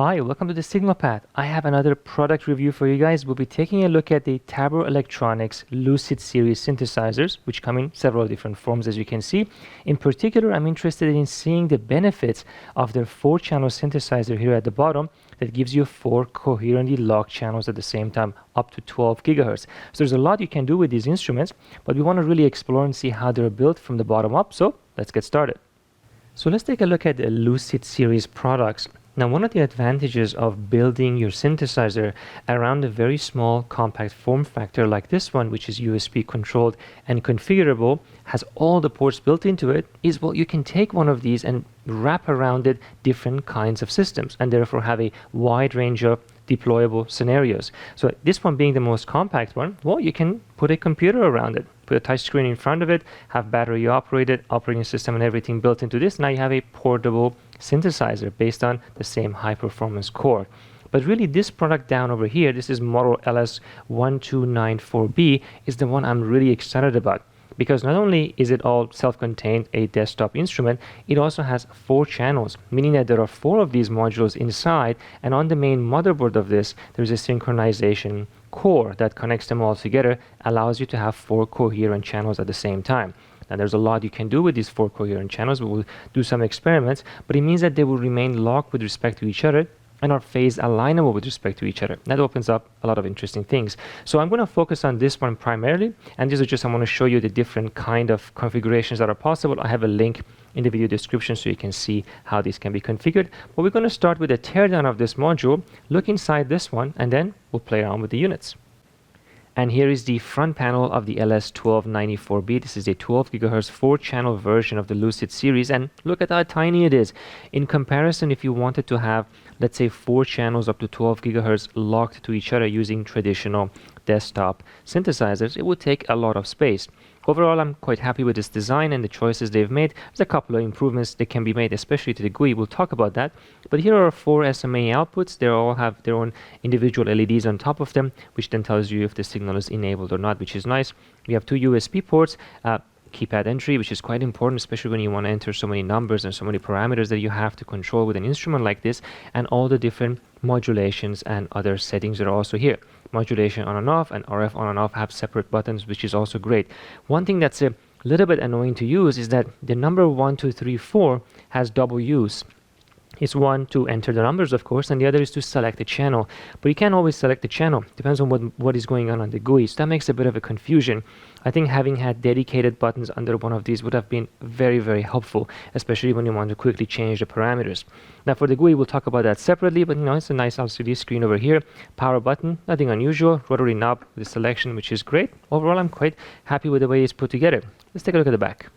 Hi, welcome to the Signal Path. I have another product review for you guys. We'll be taking a look at the Tabor Electronics Lucid Series synthesizers, which come in several different forms, as you can see. In particular, I'm interested in seeing the benefits of their 4-channel synthesizer here at the bottom that gives you 4 coherently locked channels at the same time, up to 12 gigahertz. So there's a lot you can do with these instruments, but we want to really explore and see how they're built from the bottom up. So let's get started. So let's take a look at the Lucid Series products. Now, one of the advantages of building your synthesizer around a very small compact form factor like this one, which is USB controlled and configurable, has all the ports built into it, is well, you can take one of these and wrap around it different kinds of systems and therefore have a wide range of deployable scenarios. So this one being the most compact one, well, you can put a computer around it, put a touch screen in front of it, have battery operated, operating system and everything built into this. Now you have a portable synthesizer based on the same high performance core. But really this product down over here, this is model LS1294B, is the one I'm really excited about. Because not only is it all self-contained, a desktop instrument, it also has 4 channels, meaning that there are 4 of these modules inside, and on the main motherboard of this, there's a synchronization core that connects them all together, allows you to have 4 coherent channels at the same time. Now, there's a lot you can do with these 4 coherent channels. We will do some experiments, but it means that they will remain locked with respect to each other and are phase alignable with respect to each other. That opens up a lot of interesting things. So I'm going to focus on this one primarily, and this is just I want to show you the different kind of configurations that are possible. I have a link in the video description so you can see how these can be configured. But we're going to start with a teardown of this module, look inside this one, and then we'll play around with the units. And here is the front panel of the LS1294B. This is a 12 gigahertz 4-channel version of the Lucid series, and look at how tiny it is. In comparison, if you wanted to have, let's say, 4 channels up to 12 gigahertz locked to each other using traditional desktop synthesizers, it would take a lot of space. Overall, I'm quite happy with this design and the choices they've made. There's a couple of improvements that can be made, especially to the GUI. We'll talk about that. But here are 4 SMA outputs. They all have their own individual LEDs on top of them, which then tells you if the signal is enabled or not, which is nice. We have 2 USB ports, keypad entry, which is quite important, especially when you want to enter so many numbers and so many parameters that you have to control with an instrument like this, and all the different modulations and other settings that are also here. Modulation on and off and RF on and off have separate buttons, which is also great. One thing that's a little bit annoying to use is that the number 1, 2, 3, 4 has double use. It's one to enter the numbers, of course, and the other is to select the channel. But you can't always select the channel. Depends on what is going on the GUI. So that makes a bit of a confusion. I think having had dedicated buttons under one of these would have been very, very helpful, especially when you want to quickly change the parameters. Now for the GUI, we'll talk about that separately, but it's a nice LCD screen over here. Power button, nothing unusual. Rotary knob with the selection, which is great. Overall, I'm quite happy with the way it's put together. Let's take a look at the back.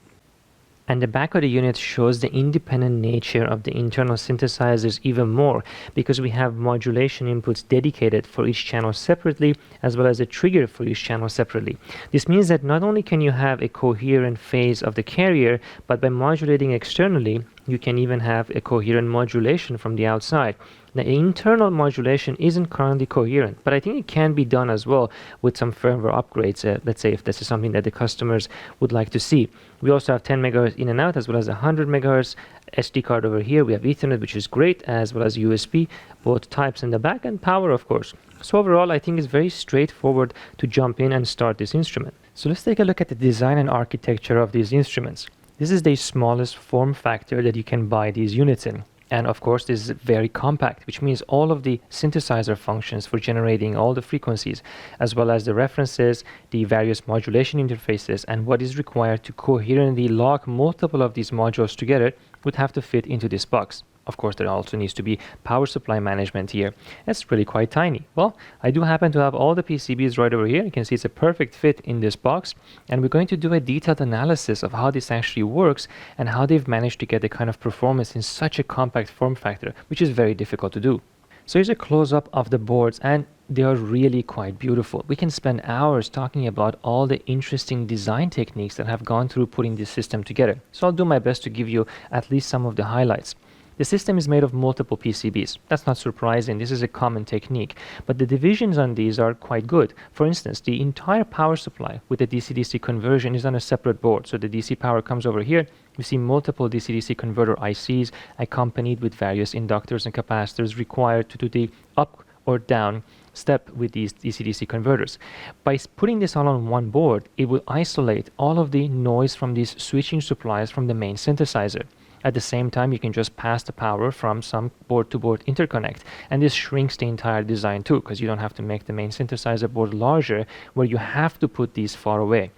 And the back of the unit shows the independent nature of the internal synthesizers even more, because we have modulation inputs dedicated for each channel separately, as well as a trigger for each channel separately. This means that not only can you have a coherent phase of the carrier, but by modulating externally, you can even have a coherent modulation from the outside. Now, internal modulation isn't currently coherent, but I think it can be done as well with some firmware upgrades. Let's say if this is something that the customers would like to see. We also have 10 megahertz in and out, as well as 100 megahertz SD card over here. We have Ethernet, which is great, as well as USB, both types in the back, and power, of course. So overall, I think it's very straightforward to jump in and start this instrument. So let's take a look at the design and architecture of these instruments. This is the smallest form factor that you can buy these units in. And of course, this is very compact, which means all of the synthesizer functions for generating all the frequencies, as well as the references, the various modulation interfaces, and what is required to coherently lock multiple of these modules together would have to fit into this box. Of course, there also needs to be power supply management here. That's really quite tiny. Well, I do happen to have all the PCBs right over here. You can see it's a perfect fit in this box. And we're going to do a detailed analysis of how this actually works and how they've managed to get the kind of performance in such a compact form factor, which is very difficult to do. So here's a close-up of the boards, and they are really quite beautiful. We can spend hours talking about all the interesting design techniques that have gone through putting this system together. So I'll do my best to give you at least some of the highlights. The system is made of multiple PCBs. That's not surprising. This is a common technique. But the divisions on these are quite good. For instance, the entire power supply with the DC-DC conversion is on a separate board. So the DC power comes over here. You see multiple DC-DC converter ICs accompanied with various inductors and capacitors required to do the up or down step with these DC-DC converters. By putting this all on one board, it will isolate all of the noise from these switching supplies from the main synthesizer. At the same time, you can just pass the power from some board-to-board interconnect. And this shrinks the entire design too, because you don't have to make the main synthesizer board larger, where you have to put these far away.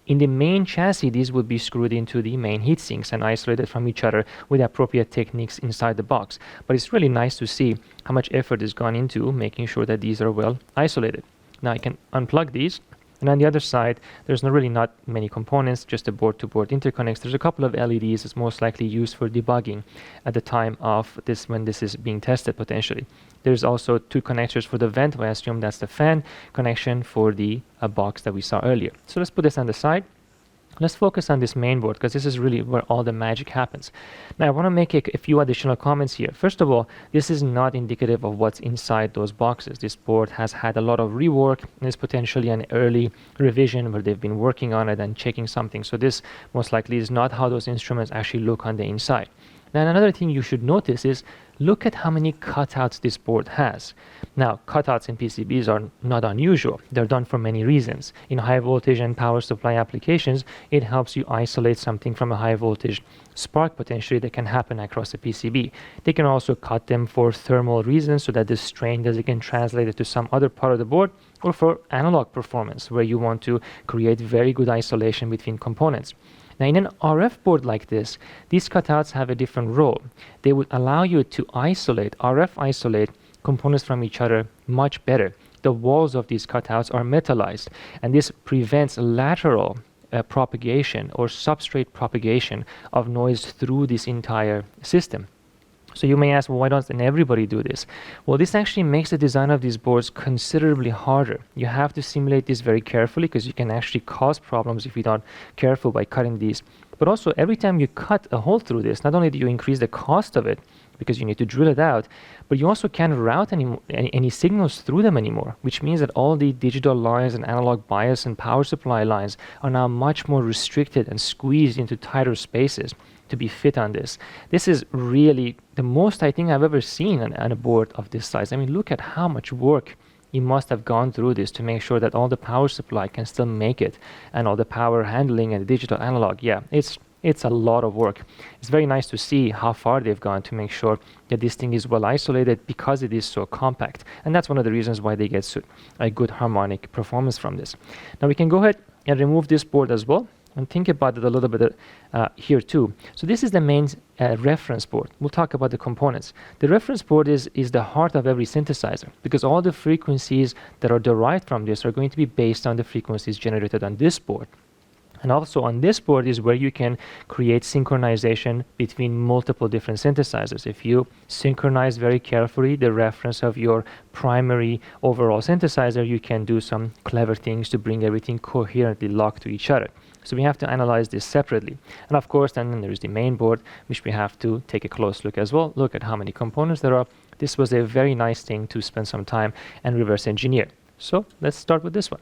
In the main chassis, these would be screwed into the main heat sinks and isolated from each other with appropriate techniques inside the box. But it's really nice to see how much effort has gone into making sure that these are well isolated. Now I can unplug these. And on the other side, there's not many components, just a board-to-board interconnects. There's a couple of LEDs that's most likely used for debugging at the time of this, when this is being tested potentially. There's also 2 connectors for the vent. I assume that's the fan connection for the box that we saw earlier. So let's put this on the side. Let's focus on this main board, because this is really where all the magic happens. Now I want to make a few additional comments here. First of all, this is not indicative of what's inside those boxes. This board has had a lot of rework and is potentially an early revision where they've been working on it and checking something. So this most likely is not how those instruments actually look on the inside. Now another thing you should notice is look at how many cutouts this board has. Now, cutouts in PCBs are not unusual. They're done for many reasons. In high voltage and power supply applications, it helps you isolate something from a high voltage spark potentially that can happen across a PCB. They can also cut them for thermal reasons so that the strain doesn't get translated to some other part of the board, or for analog performance where you want to create very good isolation between components. Now in an RF board like this, these cutouts have a different role. They would allow you to RF isolate components from each other much better. The walls of these cutouts are metallized, and this prevents lateral propagation or substrate propagation of noise through this entire system. So you may ask, well, why doesn't everybody do this? Well, this actually makes the design of these boards considerably harder. You have to simulate this very carefully, because you can actually cause problems if you're not careful by cutting these. But also, every time you cut a hole through this, not only do you increase the cost of it, because you need to drill it out, but you also can't route any signals through them anymore, which means that all the digital lines and analog bias and power supply lines are now much more restricted and squeezed into tighter spaces to be fit on this. This is really the most I think I've ever seen on a board of this size. I mean, look at how much work you must have gone through this to make sure that all the power supply can still make it, and all the power handling and digital analog. Yeah, it's a lot of work. It's very nice to see how far they've gone to make sure that this thing is well isolated, because it is so compact. And that's one of the reasons why they get a good harmonic performance from this. Now we can go ahead and remove this board as well, and think about it a little bit here too. So this is the main reference board. We'll talk about the components. The reference board is the heart of every synthesizer, because all the frequencies that are derived from this are going to be based on the frequencies generated on this board. And also on this board is where you can create synchronization between multiple different synthesizers. If you synchronize very carefully the reference of your primary overall synthesizer, you can do some clever things to bring everything coherently locked to each other. So we have to analyze this separately. And of course, then there's the main board, which we have to take a close look as well. Look at how many components there are. This was a very nice thing to spend some time and reverse engineer. So let's start with this one.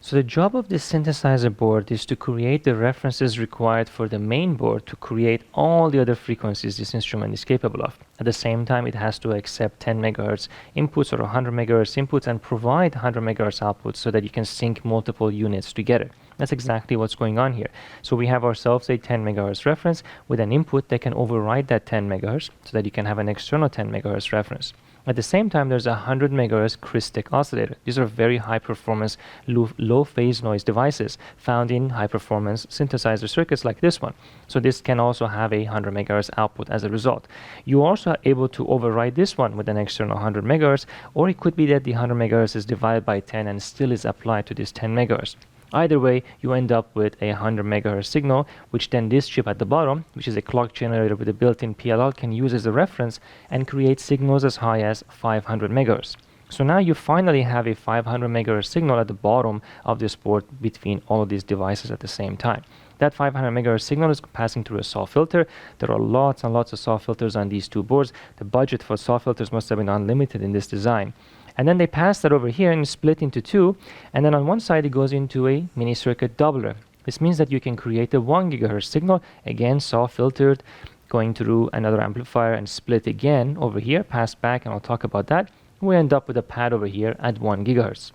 So the job of this synthesizer board is to create the references required for the main board to create all the other frequencies this instrument is capable of. At the same time, it has to accept 10 MHz inputs or 100 MHz inputs and provide 100 MHz outputs so that you can sync multiple units together. That's exactly what's going on here. So we have ourselves a 10 MHz reference with an input that can override that 10 MHz so that you can have an external 10 MHz reference. At the same time, there's a 100 MHz Christic oscillator. These are very high-performance, low-phase noise devices found in high-performance synthesizer circuits like this one. So this can also have a 100 MHz output as a result. You also are able to override this one with an external 100 MHz, or it could be that the 100 MHz is divided by 10 and still is applied to this 10 MHz. Either way, you end up with a 100 MHz signal, which then this chip at the bottom, which is a clock generator with a built-in PLL, can use as a reference and create signals as high as 500 MHz. So now you finally have a 500 megahertz signal at the bottom of this board between all of these devices at the same time. That 500 megahertz signal is passing through a SAW filter. There are lots and lots of SAW filters on these two boards. The budget for SAW filters must have been unlimited in this design. And then they pass that over here and split into two. And then on one side, it goes into a mini circuit doubler. This means that you can create a 1 gigahertz signal, again SAW filtered, going through another amplifier and split again over here, pass back, and I'll talk about that. We end up with a pad over here at 1 gigahertz.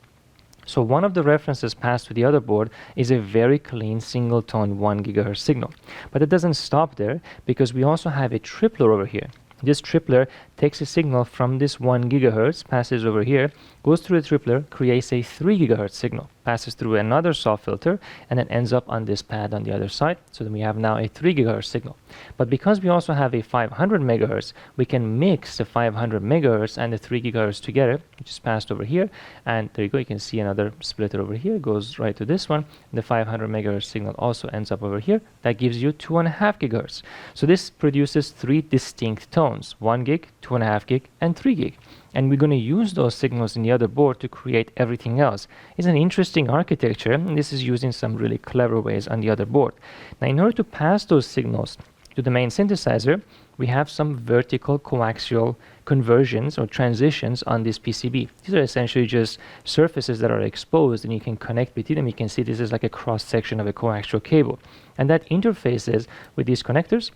So one of the references passed to the other board is a very clean single tone 1 gigahertz signal. But it doesn't stop there, because we also have a tripler over here. This tripler takes a signal from this 1 gigahertz, passes over here, goes through the tripler, creates a 3 gigahertz signal, passes through another SAW filter, and then ends up on this pad on the other side. So then we have now a 3 gigahertz signal. But because we also have a 500 megahertz, we can mix the 500 megahertz and the 3 gigahertz together, which is passed over here. And there you go, you can see another splitter over here, goes right to this one. The 500 megahertz signal also ends up over here. That gives you 2.5 gigahertz. So this produces 3 distinct tones, 1 gig, 2.5 gig, and 3 gig. And we're going to use those signals in the other board to create everything else. It's an interesting architecture, and this is used in some really clever ways on the other board. Now, in order to pass those signals to the main synthesizer, we have some vertical coaxial conversions or transitions on this PCB. These are essentially just surfaces that are exposed, and you can connect between them. You can see this is like a cross-section of a coaxial cable. And that interfaces with these connectors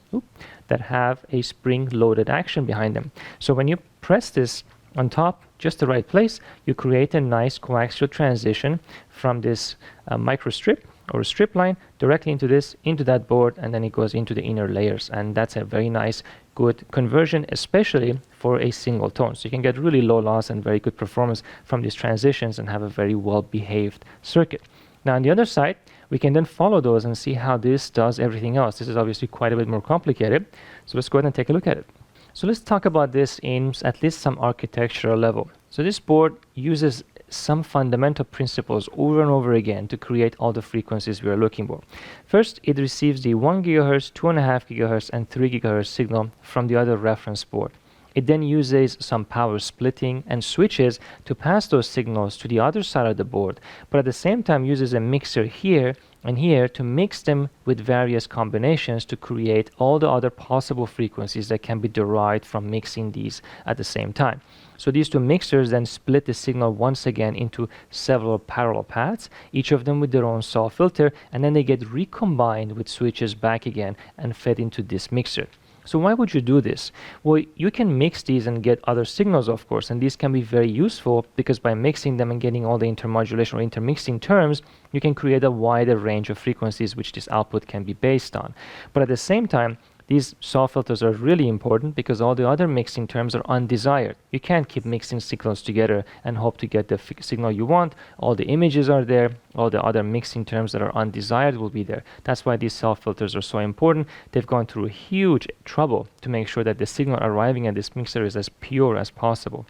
that have a spring-loaded action behind them. So when you press this on top, just the right place, you create a nice coaxial transition from this microstrip or strip line directly into this, into that board, and then it goes into the inner layers. And that's a very nice, good conversion, especially for a single tone. So you can get really low loss and very good performance from these transitions and have a very well-behaved circuit. Now on the other side, we can then follow those and see how this does everything else. This is obviously quite a bit more complicated. So let's go ahead and take a look at it. So let's talk about this in at least some architectural level. So this board uses some fundamental principles over and over again to create all the frequencies we are looking for. First, it receives the 1 gigahertz, 2.5 gigahertz, and 3 gigahertz signal from the other reference board. It then uses some power splitting and switches to pass those signals to the other side of the board, but at the same time uses a mixer here and here to mix them with various combinations to create all the other possible frequencies that can be derived from mixing these at the same time. So these two mixers then split the signal once again into several parallel paths, each of them with their own SAW filter, and then they get recombined with switches back again and fed into this mixer. So why would you do this? Well, you can mix these and get other signals, of course, and these can be very useful because by mixing them and getting all the intermodulation or intermixing terms, you can create a wider range of frequencies which this output can be based on. But at the same time, these SAW filters are really important because all the other mixing terms are undesired. You can't keep mixing signals together and hope to get the signal you want. All the images are there. All the other mixing terms that are undesired will be there. That's why these SAW filters are so important. They've gone through huge trouble to make sure that the signal arriving at this mixer is as pure as possible.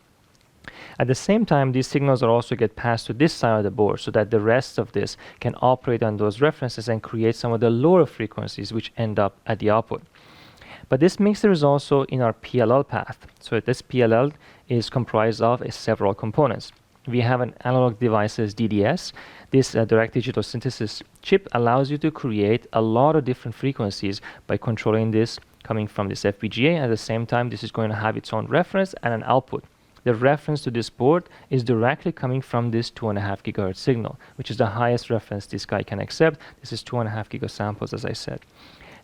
At the same time, these signals are also get passed to this side of the board so that the rest of this can operate on those references and create some of the lower frequencies which end up at the output. But this mixer is also in our PLL path. So this PLL is comprised of several components. We have an analog devices DDS. This direct digital synthesis chip allows you to create a lot of different frequencies by controlling this coming from this FPGA. At the same time, this is going to have its own reference and an output. The reference to this board is directly coming from this 2.5 gigahertz signal, which is the highest reference this guy can accept. This is 2.5 gigasamples, as I said.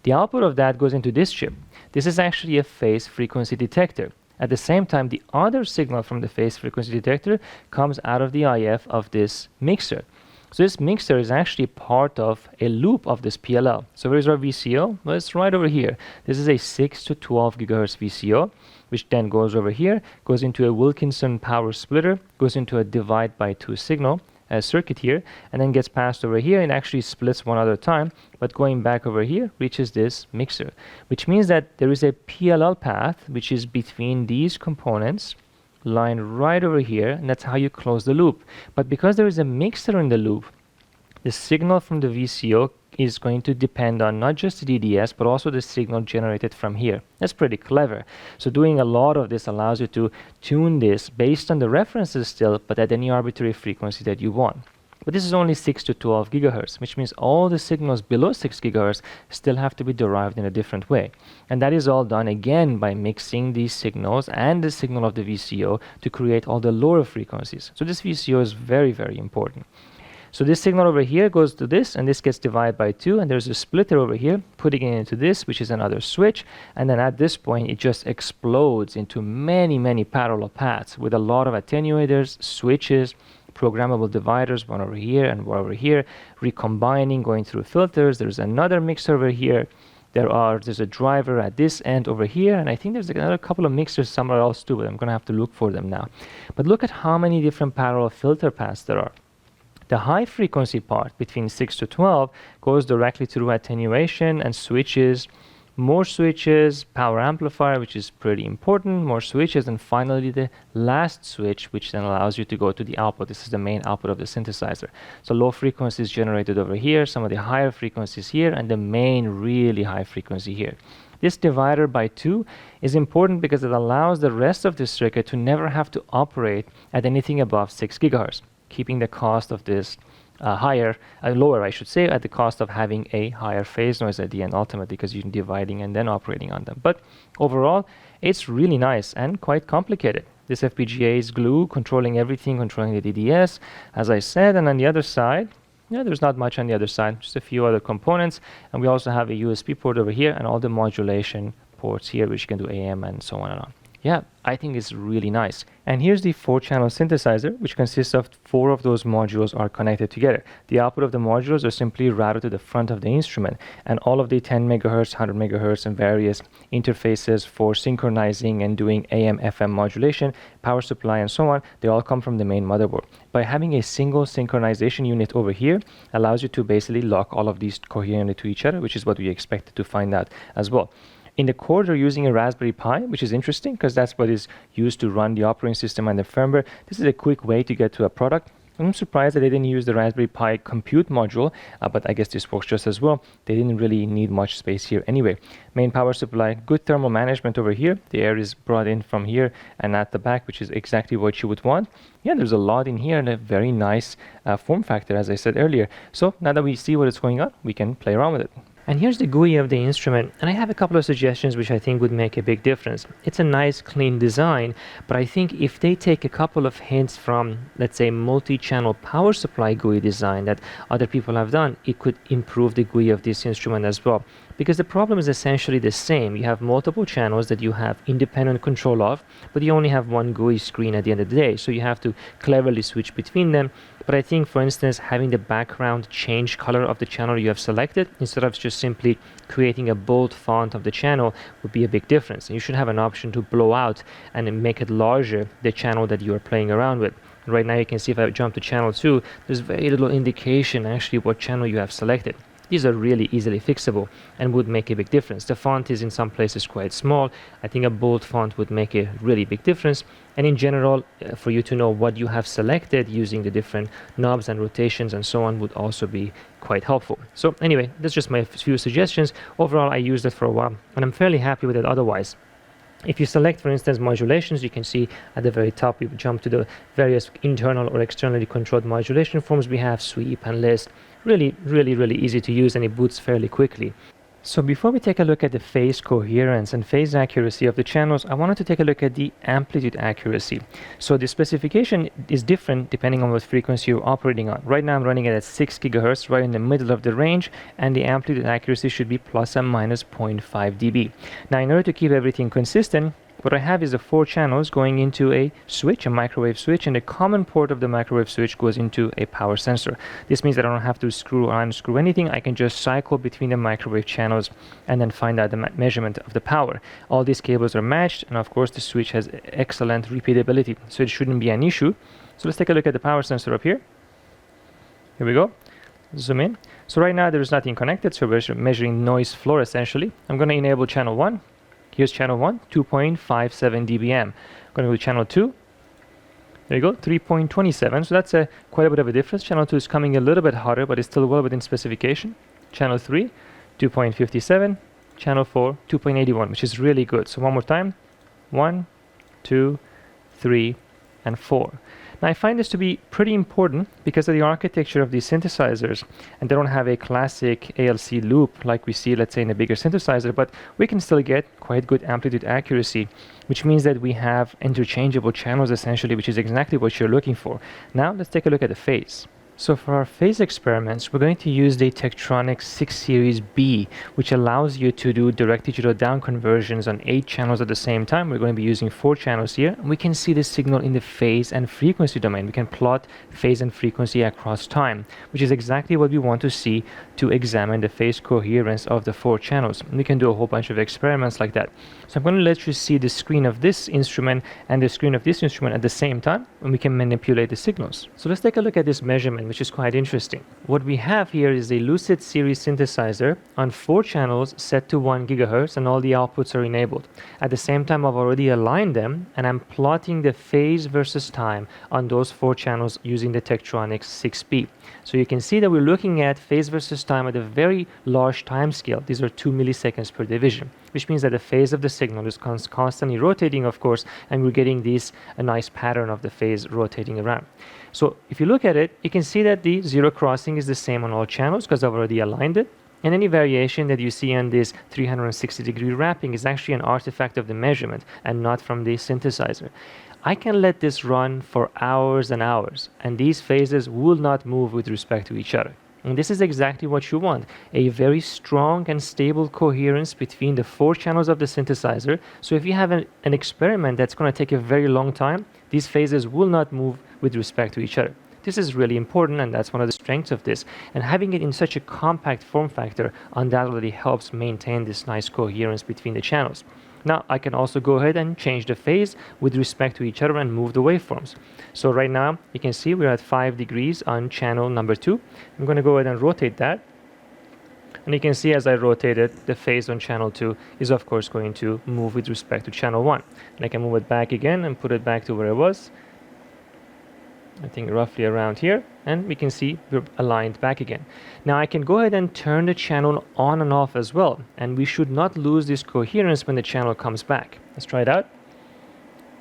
The output of that goes into this chip. This is actually a phase frequency detector. At the same time, the other signal from the phase frequency detector comes out of the IF of this mixer. So this mixer is actually part of a loop of this PLL. So where is our VCO? Well, it's right over here. This is a 6 to 12 gigahertz VCO, which then goes over here, goes into a Wilkinson power splitter, goes into a divide by 2 signal circuit here, and then gets passed over here and actually splits one other time, but going back over here reaches this mixer, which means that there is a PLL path which is between these components, line right over here, and that's how you close the loop. But because there is a mixer in the loop, the signal from the VCO is going to depend on not just the DDS, but also the signal generated from here. That's pretty clever. So doing a lot of this allows you to tune this based on the references still, but at any arbitrary frequency that you want. But this is only 6 to 12 gigahertz, which means all the signals below 6 gigahertz still have to be derived in a different way. And that is all done again by mixing these signals and the signal of the VCO to create all the lower frequencies. So this VCO is very, very important. So this signal over here goes to this, and this gets divided by 2, and there's a splitter over here putting it into this, which is another switch, and then at this point it just explodes into many, many parallel paths with a lot of attenuators, switches, programmable dividers, one over here and one over here, recombining, going through filters. There's another mixer over here. There's a driver at this end over here, and I think there's another couple of mixers somewhere else too, but I'm going to have to look for them now. But look at how many different parallel filter paths there are. The high frequency part between 6 to 12 goes directly through attenuation and switches, more switches, power amplifier, which is pretty important, more switches, and finally the last switch, which then allows you to go to the output. This is the main output of the synthesizer. So low frequencies generated over here, some of the higher frequencies here, and the main really high frequency here. This divider by 2 is important because it allows the rest of the circuit to never have to operate at anything above 6 gigahertz, keeping the cost of this lower, I should say, at the cost of having a higher phase noise at the end, ultimately, because you're dividing and then operating on them. But overall, it's really nice and quite complicated. This FPGA is glue, controlling everything, controlling the DDS, as I said, and on the other side, there's not much on the other side, just a few other components, and we also have a USB port over here and all the modulation ports here, which can do AM and so on and on. Yeah, I think it's really nice. And here's the 4-channel synthesizer, which consists of 4 of those modules are connected together. The output of the modules are simply routed to the front of the instrument, and all of the 10 megahertz, 100 megahertz, and various interfaces for synchronizing and doing AM, FM modulation, power supply, and so on, they all come from the main motherboard. By having a single synchronization unit over here allows you to basically lock all of these coherently to each other, which is what we expected to find out as well. In the core, they're using a Raspberry Pi, which is interesting because that's what is used to run the operating system and the firmware. This is a quick way to get to a product. I'm surprised that they didn't use the Raspberry Pi compute module, but I guess this works just as well. They didn't really need much space here anyway. Main power supply, good thermal management over here. The air is brought in from here and at the back, which is exactly what you would want. Yeah, there's a lot in here and a very nice form factor, as I said earlier. So now that we see what is going on, we can play around with it. And here's the GUI of the instrument, and I have a couple of suggestions which I think would make a big difference. It's a nice, clean design, but I think if they take a couple of hints from, let's say, multi-channel power supply GUI design that other people have done, it could improve the GUI of this instrument as well. Because the problem is essentially the same. You have multiple channels that you have independent control of, but you only have one GUI screen at the end of the day, so you have to cleverly switch between them. But I think, for instance, having the background change color of the channel you have selected, instead of just simply creating a bold font of the channel, would be a big difference. And you should have an option to blow out and make it larger, the channel that you are playing around with. Right now you can see if I jump to channel 2, there's very little indication actually what channel you have selected. These are really easily fixable and would make a big difference. The font is in some places quite small. I think a bold font would make a really big difference. And in general, for you to know what you have selected using the different knobs and rotations and so on would also be quite helpful. So anyway, that's just my few suggestions. Overall, I used it for a while and I'm fairly happy with it otherwise. If you select, for instance, modulations, you can see at the very top, we jump to the various internal or externally controlled modulation forms. We have sweep and list. Really easy to use, and it boots fairly quickly. So before we take a look at the phase coherence and phase accuracy of the channels, I wanted to take a look at the amplitude accuracy. So the specification is different depending on what frequency you're operating on. Right now I'm running it at 6 gigahertz, right in the middle of the range, and the amplitude accuracy should be plus or minus 0.5 dB. Now in order to keep everything consistent, what I have is the 4 channels going into a switch, a microwave switch, and the common port of the microwave switch goes into a power sensor. This means that I don't have to screw or unscrew anything. I can just cycle between the microwave channels and then find out the measurement of the power. All these cables are matched, and of course the switch has excellent repeatability, so it shouldn't be an issue. So let's take a look at the power sensor up here. Here we go. Zoom in. So right now there is nothing connected, so we're measuring noise floor essentially. I'm going to enable channel 1. Here's channel 1, 2.57 dBm. I'm going to go to channel 2. There you go, 3.27. So that's quite a bit of a difference. Channel 2 is coming a little bit hotter, but it's still well within specification. channel 3, 2.57, channel 4, 2.81, which is really good. So one more time, 1, 2, 3, and 4. Now I find this to be pretty important because of the architecture of these synthesizers, and they don't have a classic ALC loop like we see, let's say, in a bigger synthesizer, but we can still get quite good amplitude accuracy, which means that we have interchangeable channels essentially, which is exactly what you're looking for. Now let's take a look at the phase. So for our phase experiments, we're going to use the Tektronix 6 Series B, which allows you to do direct digital down conversions on 8 channels at the same time. We're going to be using 4 channels here. We can see the signal in the phase and frequency domain. We can plot phase and frequency across time, which is exactly what we want to see to examine the phase coherence of the 4 channels. And we can do a whole bunch of experiments like that. So I'm going to let you see the screen of this instrument and the screen of this instrument at the same time, and we can manipulate the signals. So let's take a look at this measurement, which is quite interesting. What we have here is a Lucid Series synthesizer on 4 channels set to 1 GHz, and all the outputs are enabled. At the same time, I've already aligned them, and I'm plotting the phase versus time on those 4 channels using the Tektronix 6B. So you can see that we're looking at phase versus time at a very large time scale. These are 2 milliseconds per division, which means that the phase of the signal is constantly rotating, of course, and we're getting a nice pattern of the phase rotating around. So if you look at it, you can see that the zero crossing is the same on all channels because I've already aligned it. And any variation that you see on this 360-degree wrapping is actually an artifact of the measurement and not from the synthesizer. I can let this run for hours and hours, and these phases will not move with respect to each other. And this is exactly what you want, a very strong and stable coherence between the 4 channels of the synthesizer. So if you have an experiment that's going to take a very long time, these phases will not move with respect to each other. This is really important, and that's one of the strengths of this. And having it in such a compact form factor undoubtedly helps maintain this nice coherence between the channels. Now I can also go ahead and change the phase with respect to each other and move the waveforms. So right now you can see we're at 5 degrees on channel number 2. I'm going to go ahead and rotate that. And you can see as I rotate it, the phase on channel 2 is of course going to move with respect to channel 1. And I can move it back again and put it back to where it was. I think roughly around here, and we can see we're aligned back again. Now I can go ahead and turn the channel on and off as well, and we should not lose this coherence when the channel comes back. Let's try it out.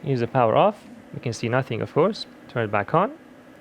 Use the power off. We can see nothing, of course. Turn it back on,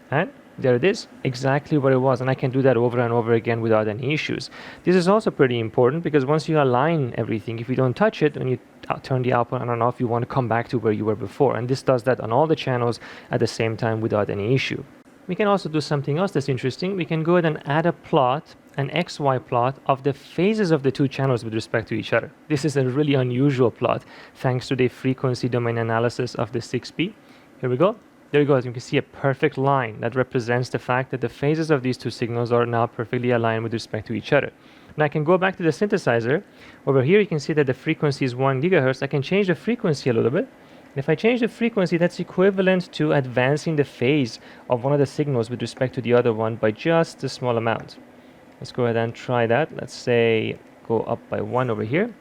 and there it is, exactly what it was, and I can do that over and over again without any issues. This is also pretty important because once you align everything, if you don't touch it, when you turn the output on and off, you want to come back to where you were before, and this does that on all the channels at the same time without any issue. We can also do something else that's interesting. We can go ahead and add a plot, an XY plot of the phases of the 2 channels with respect to each other. This is a really unusual plot thanks to the frequency domain analysis of the 6B. Here we go. There you go. As you can see, a perfect line that represents the fact that the phases of these 2 signals are now perfectly aligned with respect to each other. Now I can go back to the synthesizer. Over here you can see that the frequency is 1 GHz. I can change the frequency a little bit. And if I change the frequency, that's equivalent to advancing the phase of one of the signals with respect to the other one by just a small amount. Let's go ahead and try that. Let's say go up by 1 over here.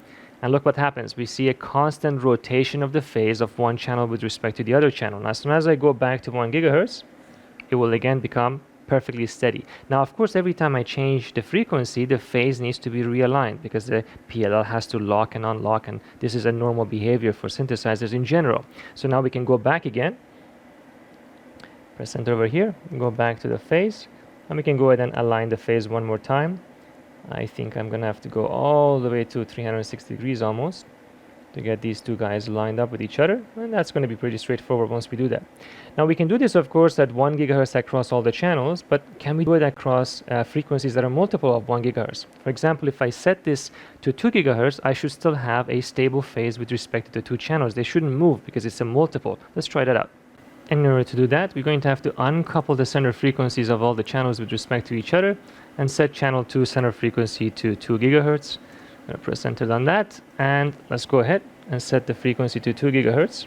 And look what happens. We see a constant rotation of the phase of one channel with respect to the other channel. Now, as soon as I go back to 1 GHz, it will again become perfectly steady. Now, of course, every time I change the frequency, the phase needs to be realigned because the PLL has to lock and unlock, and this is a normal behavior for synthesizers in general. So now we can go back again, press enter over here, go back to the phase, and we can go ahead and align the phase one more time. I think I'm gonna have to go all the way to 360 degrees almost to get these two guys lined up with each other, and that's going to be pretty straightforward once we do that. Now we can do this, of course, at 1 GHz across all the channels, but can we do it across frequencies that are multiple of 1 GHz? For example, if I set this to 2 GHz, I should still have a stable phase with respect to the two channels. They shouldn't move because it's a multiple. Let's try that out. And in order to do that, we're going to have to uncouple the center frequencies of all the channels with respect to each other and set channel 2 center frequency to 2 GHz. I'm going to press enter on that, and let's go ahead and set the frequency to 2 GHz.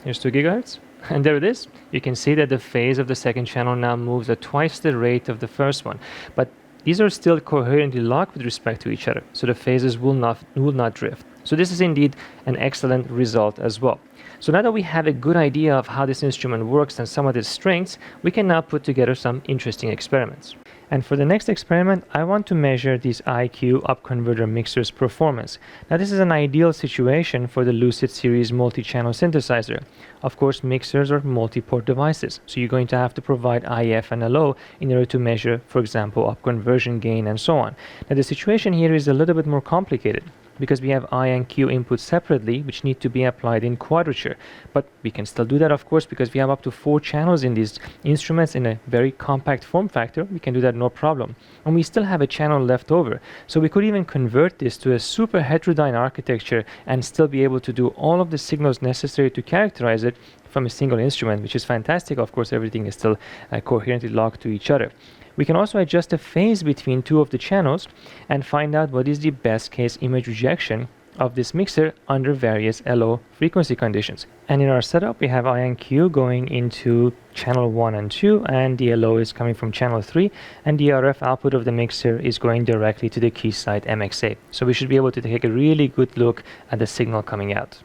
Here's 2 GHz, and there it is. You can see that the phase of the second channel now moves at twice the rate of the first one, but these are still coherently locked with respect to each other, so the phases will not drift. So this is indeed an excellent result as well. So now that we have a good idea of how this instrument works and some of its strengths, we can now put together some interesting experiments. And for the next experiment, I want to measure this IQ upconverter mixer's performance. Now this is an ideal situation for the Lucid Series multi-channel synthesizer. Of course, mixers are multi-port devices, so you're going to have to provide IF and LO in order to measure, for example, upconversion gain and so on. Now the situation here is a little bit more complicated, because we have I and Q inputs separately, which need to be applied in quadrature. But we can still do that, of course, because we have up to 4 channels in these instruments in a very compact form factor. We can do that no problem. And we still have a channel left over. So we could even convert this to a super heterodyne architecture and still be able to do all of the signals necessary to characterize it from a single instrument, which is fantastic. Of course, everything is still coherently locked to each other. We can also adjust the phase between 2 of the channels and find out what is the best case image rejection of this mixer under various LO frequency conditions. And in our setup, we have I and Q going into channel 1 and 2, and the LO is coming from channel 3, and the RF output of the mixer is going directly to the key site MXA. So we should be able to take a really good look at the signal coming out.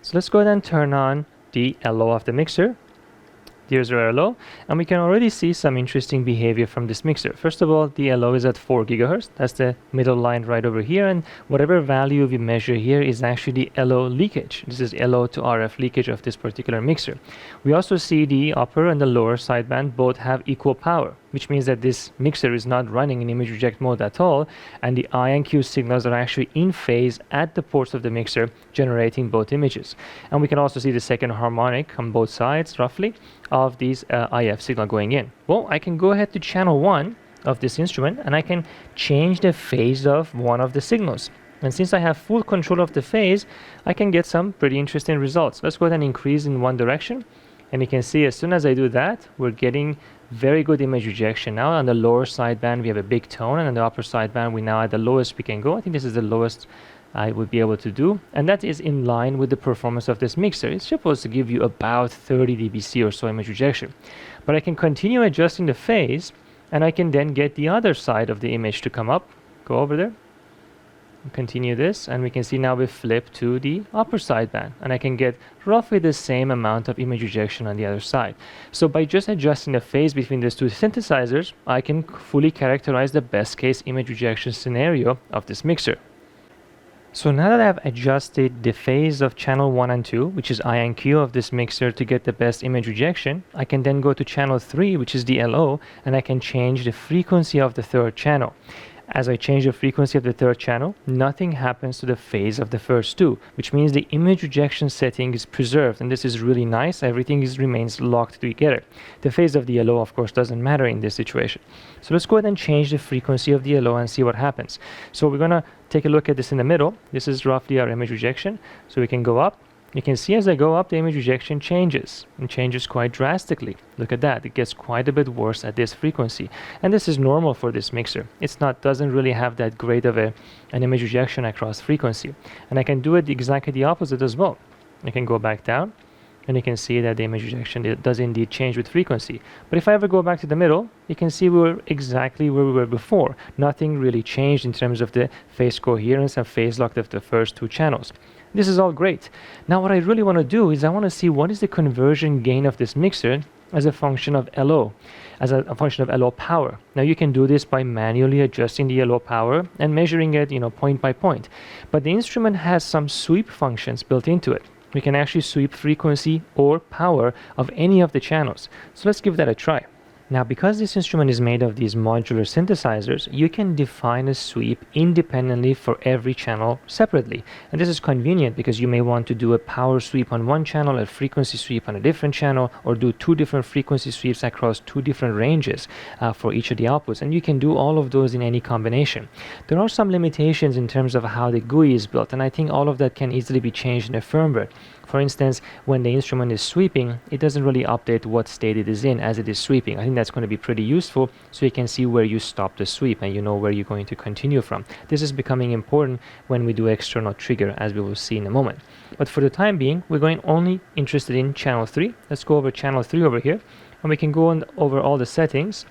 So let's go ahead and turn on the LO of the mixer. Here's our LO, and we can already see some interesting behavior from this mixer. First of all, the LO is at 4 GHz. That's the middle line right over here, and whatever value we measure here is actually the LO leakage. This is LO to RF leakage of this particular mixer. We also see the upper and the lower sideband both have equal power, which means that this mixer is not running in image reject mode at all, and the I and Q signals are actually in phase at the ports of the mixer, generating both images. And we can also see the second harmonic on both sides, roughly, of these IF signal going in. Well, I can go ahead to channel 1 of this instrument, and I can change the phase of one of the signals. And since I have full control of the phase, I can get some pretty interesting results. Let's go ahead and increase in one direction. And you can see as soon as I do that, we're getting very good image rejection. Now on the lower sideband, we have a big tone, and on the upper sideband, we now at the lowest we can go. I think this is the lowest I would be able to do, and that is in line with the performance of this mixer. It's supposed to give you about 30 dBc or so image rejection. But I can continue adjusting the phase, and I can then get the other side of the image to come up. Go over there. Continue this, and we can see now we flip to the upper sideband, and I can get roughly the same amount of image rejection on the other side. So by just adjusting the phase between these 2 synthesizers, I can fully characterize the best case image rejection scenario of this mixer. So now that I've adjusted the phase of channel 1 and 2, which is I and Q of this mixer, to get the best image rejection, I can then go to channel 3, which is the LO, and I can change the frequency of the 3rd channel. As I change the frequency of the 3rd channel, nothing happens to the phase of the first 2, which means the image rejection setting is preserved, and this is really nice. Everything remains locked together. The phase of the LO, of course, doesn't matter in this situation. So let's go ahead and change the frequency of the LO and see what happens. So we're going to take a look at this in the middle. This is roughly our image rejection. So we can go up. You can see as I go up, the image rejection changes, and changes quite drastically. Look at that. It gets quite a bit worse at this frequency. And this is normal for this mixer. Doesn't really have that great of an image rejection across frequency. And I can do it exactly the opposite as well. I can go back down, and you can see that the image rejection does indeed change with frequency. But if I ever go back to the middle, you can see we're exactly where we were before. Nothing really changed in terms of the phase coherence and phase lock of the first 2 channels. This is all great. Now what I really want to do is I want to see what is the conversion gain of this mixer as a function of LO, as a function of LO power. Now you can do this by manually adjusting the LO power and measuring it, point by point. But the instrument has some sweep functions built into it. We can actually sweep frequency or power of any of the channels. So let's give that a try. Now, because this instrument is made of these modular synthesizers, you can define a sweep independently for every channel separately. And this is convenient because you may want to do a power sweep on one channel, a frequency sweep on a different channel, or do 2 different frequency sweeps across 2 different ranges for each of the outputs. And you can do all of those in any combination. There are some limitations in terms of how the GUI is built, and I think all of that can easily be changed in the firmware. For instance, when the instrument is sweeping, it doesn't really update what state it is in as it is sweeping. I think that's going to be pretty useful, so you can see where you stop the sweep and you know where you're going to continue from. This is becoming important when we do external trigger, as we will see in a moment. But for the time being, we're going only interested in channel 3. Let's go over channel 3 over here, and we can go over all the settings,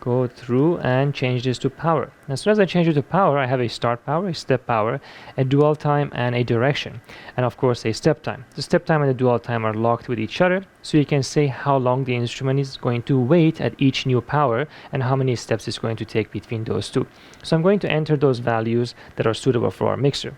go through and change this to power. As soon as I change it to power, I have a start power, a step power, a dual time, and a direction, and of course a step time. The step time and the dual time are locked with each other, so you can say how long the instrument is going to wait at each new power and how many steps it's going to take between those two. So I'm going to enter those values that are suitable for our mixer.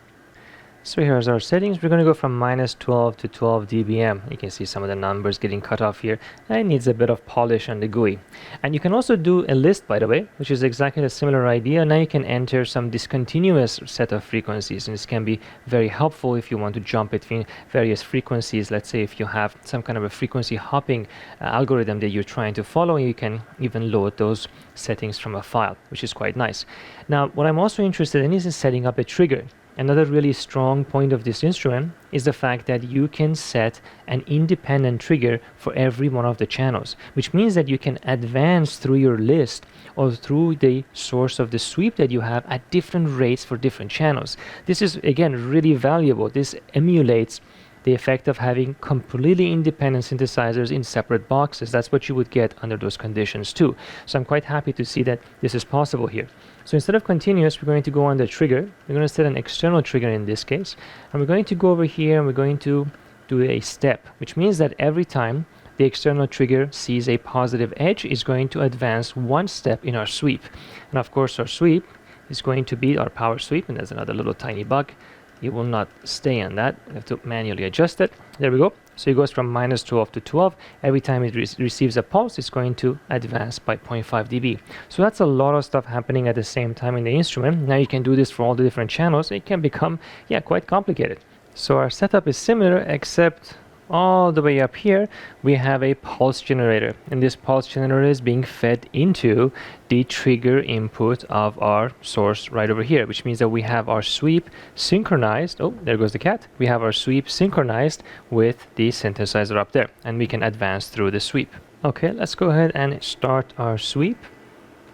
So here's our settings. We're going to go from -12 to 12 dBm. You can see some of the numbers getting cut off here. It needs a bit of polish on the GUI. And you can also do a list, by the way, which is exactly a similar idea. Now you can enter some discontinuous set of frequencies, and this can be very helpful if you want to jump between various frequencies. Let's say if you have some kind of a frequency hopping algorithm that you're trying to follow, you can even load those settings from a file, which is quite nice. Now, what I'm also interested in is setting up a trigger. Another really strong point of this instrument is the fact that you can set an independent trigger for every one of the channels, which means that you can advance through your list or through the source of the sweep that you have at different rates for different channels. This is, again, really valuable. This emulates the effect of having completely independent synthesizers in separate boxes. That's what you would get under those conditions too. So I'm quite happy to see that this is possible here. So instead of continuous, we're going to go on the trigger. We're going to set an external trigger in this case, and we're going to go over here and we're going to do a step, which means that every time the external trigger sees a positive edge, is going to advance one step in our sweep. And of course our sweep is going to be our power sweep, and there's another little tiny bug. It will not stay on that. I have to manually adjust it. There we go. So it goes from -12 to 12. Every time it receives a pulse, it's going to advance by 0.5 dB. So that's a lot of stuff happening at the same time in the instrument. Now you can do this for all the different channels. It can become, quite complicated. So our setup is similar, except all the way up here we have a pulse generator, and this pulse generator is being fed into the trigger input of our source right over here, which means that we have our sweep synchronized. Oh, there goes the cat. We have our sweep synchronized with the synthesizer up there, and we can advance through the sweep. Okay, let's go ahead and start our sweep.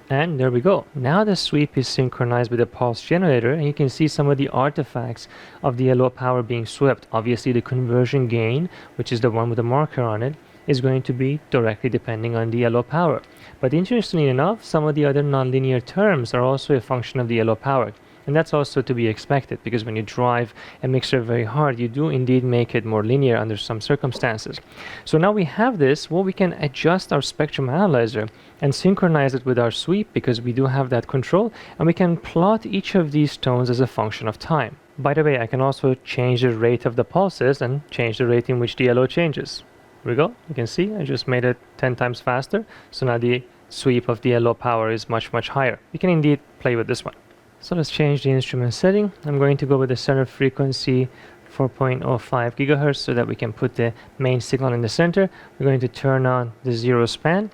And there we go. Now the sweep is synchronized with the pulse generator, and you can see some of the artifacts of the LO power being swept. Obviously the conversion gain, which is the one with the marker on it, is going to be directly depending on the LO power. But interestingly enough, some of the other nonlinear terms are also a function of the LO power. And that's also to be expected, because when you drive a mixer very hard, you do indeed make it more linear under some circumstances. So now we have this, well, we can adjust our spectrum analyzer and synchronize it with our sweep, because we do have that control, and we can plot each of these tones as a function of time. By the way, I can also change the rate of the pulses and change the rate in which the LO changes. Here we go. You can see I just made it 10 times faster, so now the sweep of the LO power is much, much higher. You can indeed play with this one. So let's change the instrument setting. I'm going to go with the center frequency 4.05 gigahertz so that we can put the main signal in the center. We're going to turn on the zero span,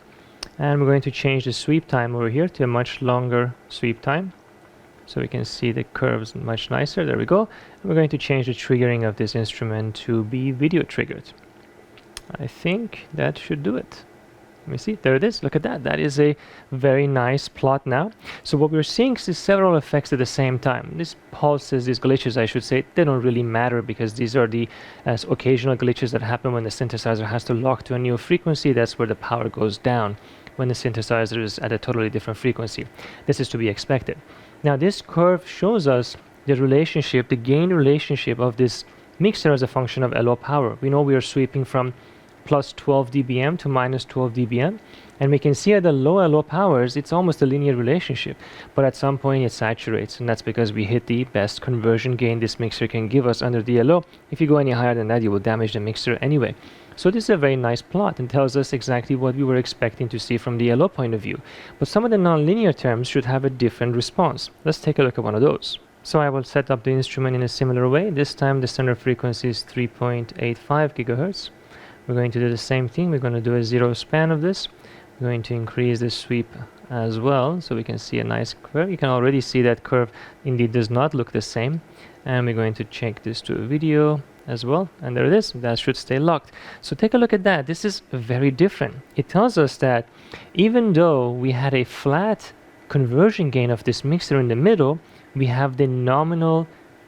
and we're going to change the sweep time over here to a much longer sweep time, so we can see the curves much nicer. There we go. And we're going to change the triggering of this instrument to be video triggered. I think that should do it. Let me see, there it is. Look at that. That is a very nice plot now. So what we're seeing is several effects at the same time. These pulses, these glitches, I should say, they don't really matter, because these are the occasional glitches that happen when the synthesizer has to lock to a new frequency. That's where the power goes down, when the synthesizer is at a totally different frequency. This is to be expected. Now this curve shows us the relationship, the gain relationship of this mixer as a function of LO power. We know we are sweeping from plus 12 dBm to minus 12 dBm, and we can see at the low LO powers it's almost a linear relationship, but at some point it saturates, and that's because we hit the best conversion gain this mixer can give us under the LO. If you go any higher than that, you will damage the mixer anyway. So this is a very nice plot and tells us exactly what we were expecting to see from the LO point of view, but some of the nonlinear terms should have a different response. Let's take a look at one of those. So I will set up the instrument in a similar way. This time the center frequency is 3.85 gigahertz. We're going to do the same thing. We're going to do a zero span of this. We're going to increase the sweep as well, so we can see a nice curve. You can already see that curve indeed does not look the same. And we're going to check this to a video as well, and there it is. That should stay locked. So take a look at that. This is very different. It tells us that even though we had a flat conversion gain of this mixer in the middle, we have the nominal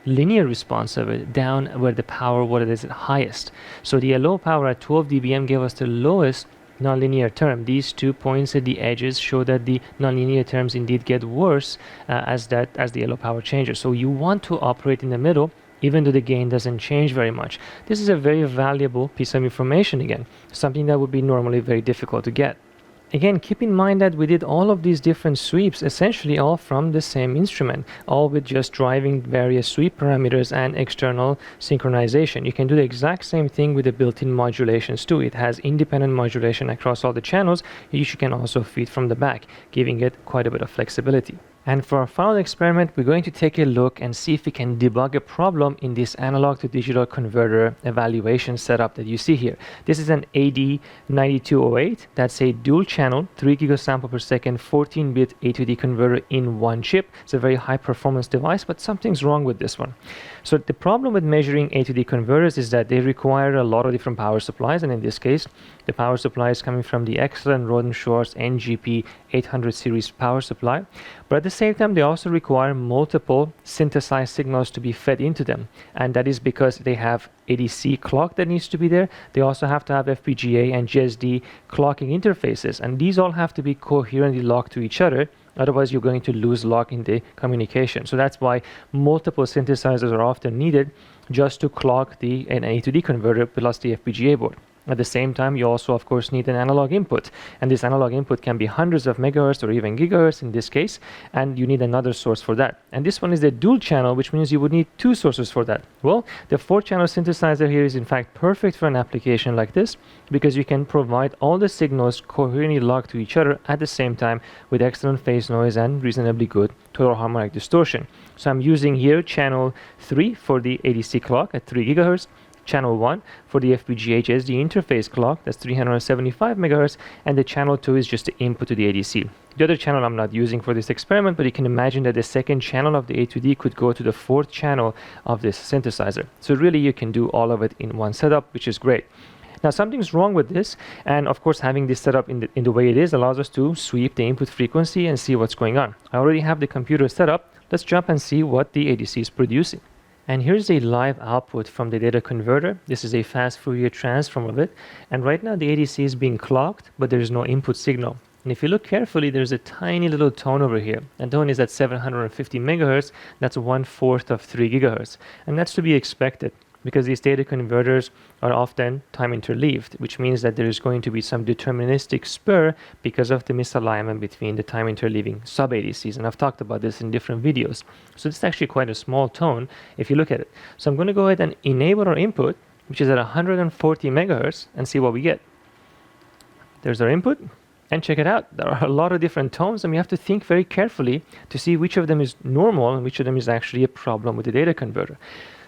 linear response of it down where the power, what it is at highest. So the low power at 12 dBm gave us the lowest nonlinear term. These 2 points at the edges show that the nonlinear terms indeed get worse as the LO power changes. So you want to operate in the middle, even though the gain doesn't change very much. This is a very valuable piece of information again, something that would be normally very difficult to get. Again, keep in mind that we did all of these different sweeps essentially all from the same instrument, all with just driving various sweep parameters and external synchronization. You can do the exact same thing with the built-in modulations too. It has independent modulation across all the channels, which you can also feed from the back, giving it quite a bit of flexibility. And for our final experiment, we're going to take a look and see if we can debug a problem in this analog to digital converter evaluation setup that you see here. This is an AD9208. That's a dual channel, 3 gigasample per second, 14-bit A to D converter in one chip. It's a very high performance device, but something's wrong with this one. So the problem with measuring A to D converters is that they require a lot of different power supplies, and in this case, the power supply is coming from the excellent Roden-Schwarz NGP 800 series power supply. But at the same time, they also require multiple synthesized signals to be fed into them. And that is because they have ADC clock that needs to be there. They also have to have FPGA and GSD clocking interfaces. And these all have to be coherently locked to each other. Otherwise, you're going to lose lock in the communication. So that's why multiple synthesizers are often needed just to clock an A to D converter plus the FPGA board. At the same time, you also, of course, need an analog input. And this analog input can be hundreds of megahertz or even gigahertz in this case. And you need another source for that. And this one is the dual channel, which means you would need 2 sources for that. Well, the 4-channel synthesizer here is in fact perfect for an application like this, because you can provide all the signals coherently locked to each other at the same time with excellent phase noise and reasonably good total harmonic distortion. So I'm using here channel 3 for the ADC clock at 3 gigahertz. Channel 1 for the FPGA GSD interface clock, that's 375 megahertz, and the channel 2 is just the input to the ADC. The other channel I'm not using for this experiment, but you can imagine that the second channel of the A to D could go to the 4th channel of this synthesizer. So really you can do all of it in one setup, which is great. Now something's wrong with this, and of course having this setup in the way it is allows us to sweep the input frequency and see what's going on. I already have the computer set up. Let's jump and see what the ADC is producing. And here's a live output from the data converter. This is a fast Fourier transform of it. And right now the ADC is being clocked, but there's no input signal. And if you look carefully, there's a tiny little tone over here. And tone is at 750 megahertz. That's 1/4 of 3 gigahertz. And that's to be expected, because these data converters are often time interleaved, which means that there is going to be some deterministic spur because of the misalignment between the time interleaving sub-ADCs. And I've talked about this in different videos. So this is actually quite a small tone if you look at it. So I'm going to go ahead and enable our input, which is at 140 megahertz, and see what we get. There's our input. And check it out, there are a lot of different tones, and we have to think very carefully to see which of them is normal and which of them is actually a problem with the data converter.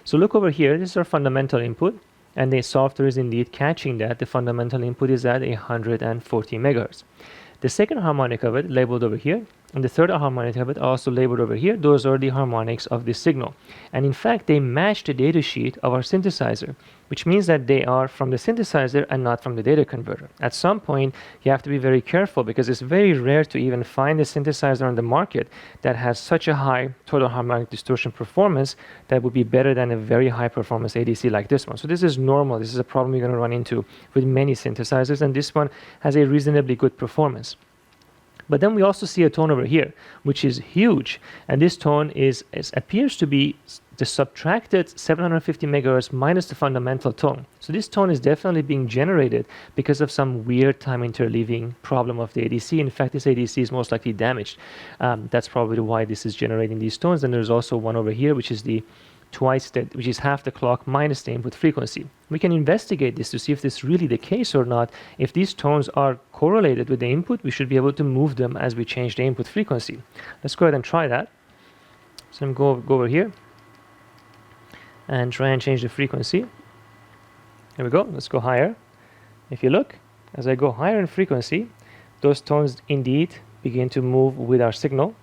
So look over here, this is our fundamental input, and the software is indeed catching that. The fundamental input is at 140 megahertz. The second harmonic of it labeled over here, and the third harmonic of it also labeled over here. Those are the harmonics of this signal. And in fact, they match the data sheet of our synthesizer, which means that they are from the synthesizer and not from the data converter. At some point, you have to be very careful, because it's very rare to even find a synthesizer on the market that has such a high total harmonic distortion performance that would be better than a very high performance ADC like this one. So this is normal. This is a problem you're going to run into with many synthesizers, and this one has a reasonably good performance. But then we also see a tone over here, which is huge. And this tone appears to be the subtracted 750 megahertz minus the fundamental tone. So this tone is definitely being generated because of some weird time interleaving problem of the ADC. In fact, this ADC is most likely damaged. That's probably why this is generating these tones. And there's also one over here, which is which is half the clock minus the input frequency. We can investigate this to see if this is really the case or not. If these tones are correlated with the input, we should be able to move them as we change the input frequency. Let's go ahead and try that. So I'm going to go over here and try and change the frequency. Here we go. Let's go higher. If you look, as I go higher in frequency, those tones indeed begin to move with our signal.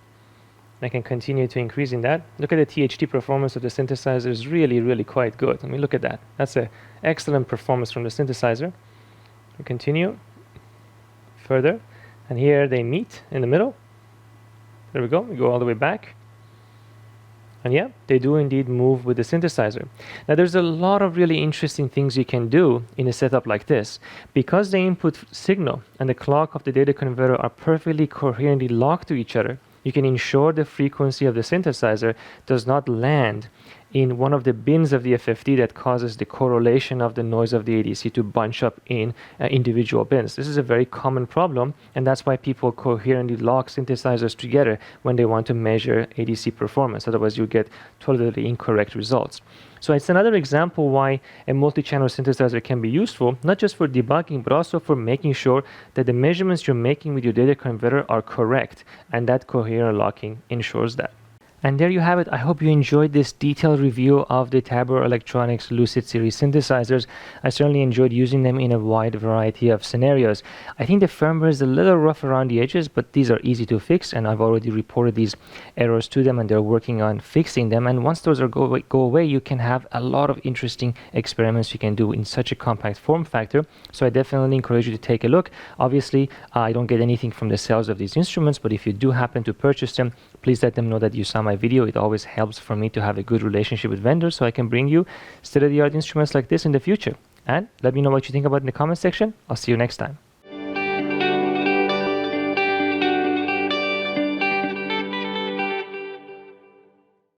I can continue to increase in that. Look at the THT performance of the synthesizer is really, really quite good. I mean, look at that. That's an excellent performance from the synthesizer. We continue further, and here they meet in the middle. There we go. We go all the way back. And yeah, they do indeed move with the synthesizer. Now there's a lot of really interesting things you can do in a setup like this. Because the input signal and the clock of the data converter are perfectly coherently locked to each other, you can ensure the frequency of the synthesizer does not land in one of the bins of the FFT that causes the correlation of the noise of the ADC to bunch up in individual bins. This is a very common problem, and that's why people coherently lock synthesizers together when they want to measure ADC performance. Otherwise, you get totally incorrect results. So it's another example why a multi-channel synthesizer can be useful, not just for debugging, but also for making sure that the measurements you're making with your data converter are correct, and that coherent locking ensures that. And there you have it. I hope you enjoyed this detailed review of the Tabor Electronics Lucid Series synthesizers. I certainly enjoyed using them in a wide variety of scenarios. I think the firmware is a little rough around the edges, but these are easy to fix, and I've already reported these errors to them, and they're working on fixing them. And once those go away, you can have a lot of interesting experiments you can do in such a compact form factor. So I definitely encourage you to take a look. Obviously, I don't get anything from the sales of these instruments, but if you do happen to purchase them, please let them know that you saw my video. It always helps for me to have a good relationship with vendors so I can bring you state-of-the-art instruments like this in the future. And let me know what you think about it in the comment section. I'll see you next time.